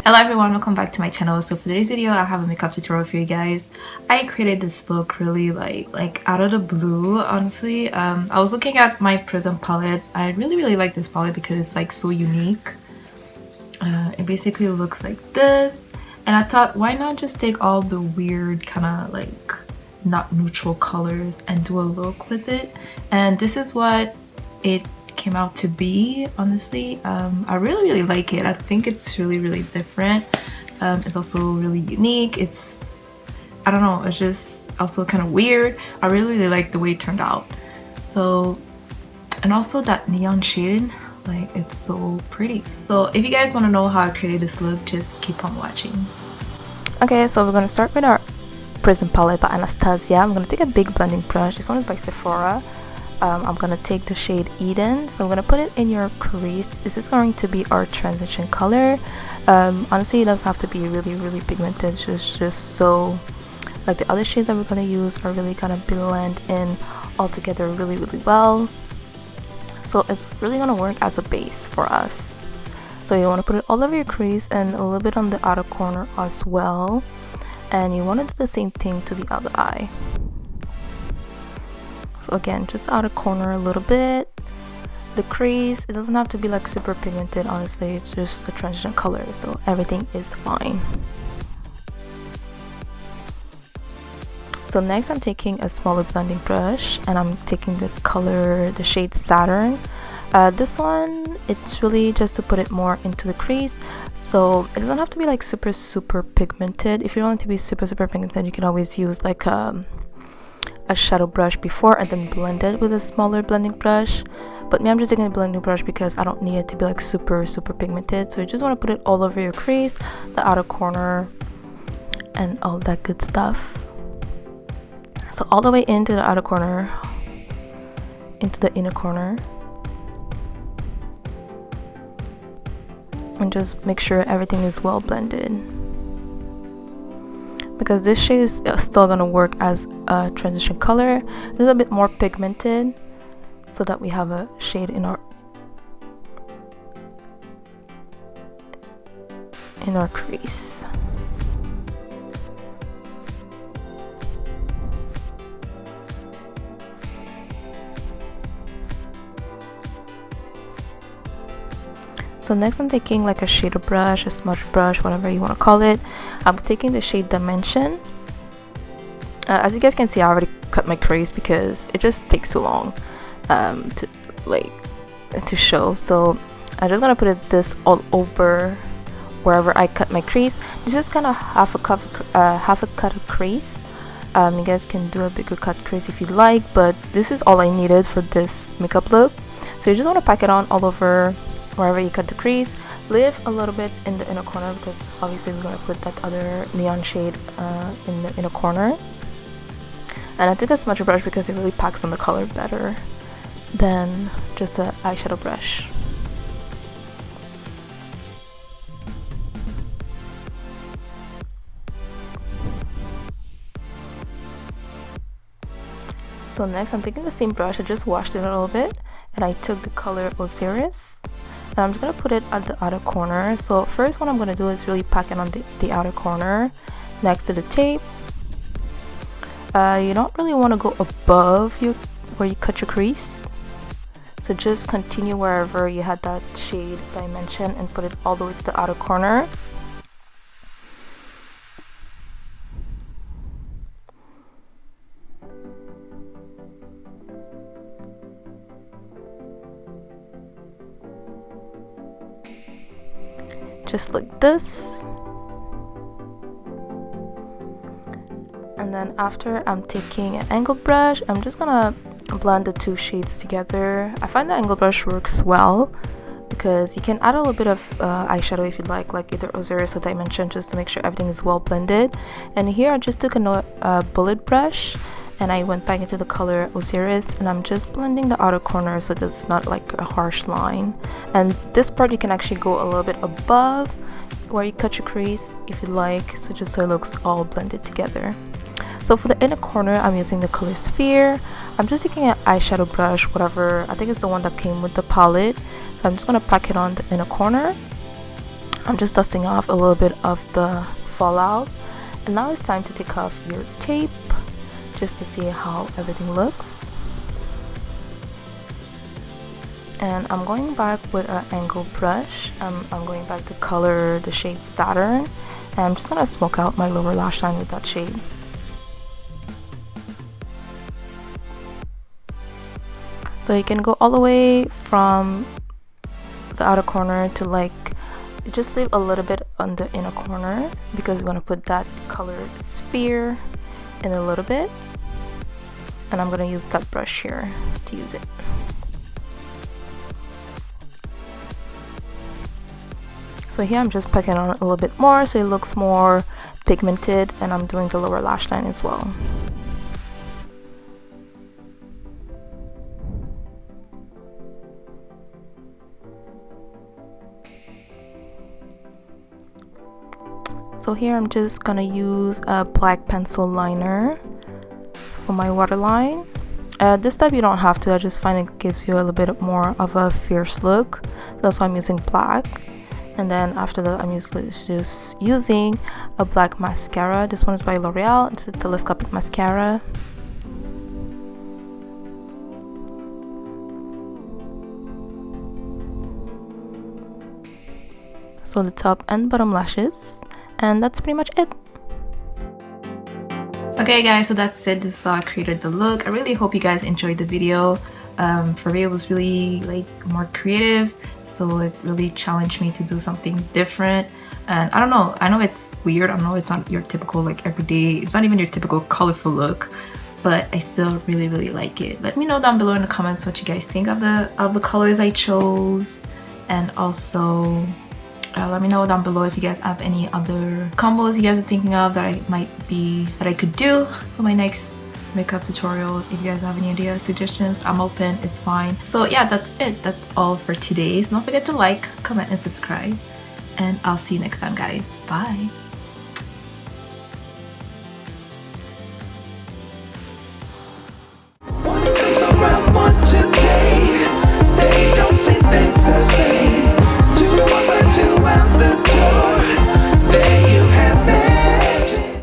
Hello everyone, welcome back to my channel. So for today's video, I have a makeup tutorial for you guys. I created this look really like out of the blue, honestly. I was looking at my Prism palette. I really like this palette because it's like so unique. It basically looks like this, and I thought, why not just take all the weird kind of like not neutral colors and do a look with it. And this is what it came out to be. Honestly, I really like it. I think it's really different. It's also really unique. It's, I don't know, it's just also kind of weird. I really like the way it turned out. So, and also that neon shade, like, it's so pretty. So if you guys want to know how I created this look, just keep on watching. Okay, so we're gonna start with our Prism palette by Anastasia. I'm gonna take a big blending brush. This one is by Sephora. I'm gonna take the shade Eden, so I'm gonna put it in your crease. This is going to be our transition color. Honestly, it doesn't have to be really pigmented. It's just so, like, the other shades that we're gonna use are really gonna blend in all together really well. So it's really gonna work as a base for us. So you want to put it all over your crease and a little bit on the outer corner as well. And you want to do the same thing to the other eye. So again, just outer corner a little bit. The crease, it doesn't have to be like super pigmented, honestly. It's just a transition color, so everything is fine. So next I'm taking a smaller blending brush and I'm taking the color, the shade Saturn. This one, it's really just to put it more into the crease, so it doesn't have to be like super pigmented. If you want it to be super pigmented, you can always use like a shadow brush before and then blend it with a smaller blending brush. But me, I'm just taking a blending brush because I don't need it to be like super pigmented. So you just want to put it all over your crease, the outer corner, and all that good stuff. So all the way into the outer corner, into the inner corner, and just make sure everything is well blended, because this shade is still gonna work as a transition color. It's a bit more pigmented, so that we have a shade in our crease. So next I'm taking like a shader brush, a smudge brush, whatever you want to call it. I'm taking the shade Dimension. As you guys can see, I already cut my crease because it just takes too long to show. So I'm just gonna put this all over wherever I cut my crease. This is kind of half a cut of crease. You guys can do a bigger cut crease if you like, but this is all I needed for this makeup look. So you just want to pack it on all over wherever you cut the crease. Leave a little bit in the inner corner because obviously we're going to put that other neon shade in the inner corner. And I took a smudge brush because it really packs on the color better than just an eyeshadow brush. So next I'm taking the same brush. I just washed it a little bit and I took the color Osiris. And I'm just going to put it at the outer corner. So first what I'm going to do is really pack it on the outer corner next to the tape. You don't really want to go above where you cut your crease. So just continue wherever you had that shade Dimension and put it all the way to the outer corner. Just like this. And then after, I'm taking an angled brush. I'm just gonna blend the two shades together. I find the angled brush works well because you can add a little bit of eyeshadow if you like either Osiris or Dimension, just to make sure everything is well blended. And here I just took a bullet brush and I went back into the color Osiris and I'm just blending the outer corner so that it's not like a harsh line. And this part you can actually go a little bit above where you cut your crease if you like, so just so it looks all blended together. So for the inner corner, I'm using the color Sphere. I'm just taking an eyeshadow brush, whatever, I think it's the one that came with the palette. So I'm just going to pack it on the inner corner. I'm just dusting off a little bit of the fallout, and now it's time to take off your tape just to see how everything looks. And I'm going back with an angled brush. I'm going back to color the shade Saturn, and I'm just gonna smoke out my lower lash line with that shade. So you can go all the way from the outer corner to like, just leave a little bit on the inner corner because we want to put that colored sphere in a little bit, and I'm gonna use that brush here to use it. So here I'm just packing on a little bit more so it looks more pigmented, and I'm doing the lower lash line as well. So here I'm just gonna use a black pencil liner for my waterline. This type you don't have to, I just find it gives you a little bit more of a fierce look. So that's why I'm using black. And then after that I'm just using a black mascara. This one is by L'Oreal. It's a Telescopic mascara. So the top and bottom lashes. And that's pretty much it. Okay guys, so that's it. This is how I created the look. I really hope you guys enjoyed the video. For me it was really like more creative, so it really challenged me to do something different. And I don't know, I know it's weird, I know it's not your typical like everyday, it's not even your typical colorful look, but I still really like it. Let me know down below in the comments what you guys think of the colors I chose, and also let me know down below if you guys have any other combos you guys are thinking of that I could do for my next makeup tutorials. If you guys have any ideas, suggestions, I'm open, it's fine. So yeah, that's it. That's all for today. So don't forget to like, comment, and subscribe. And I'll see you next time, guys. Bye.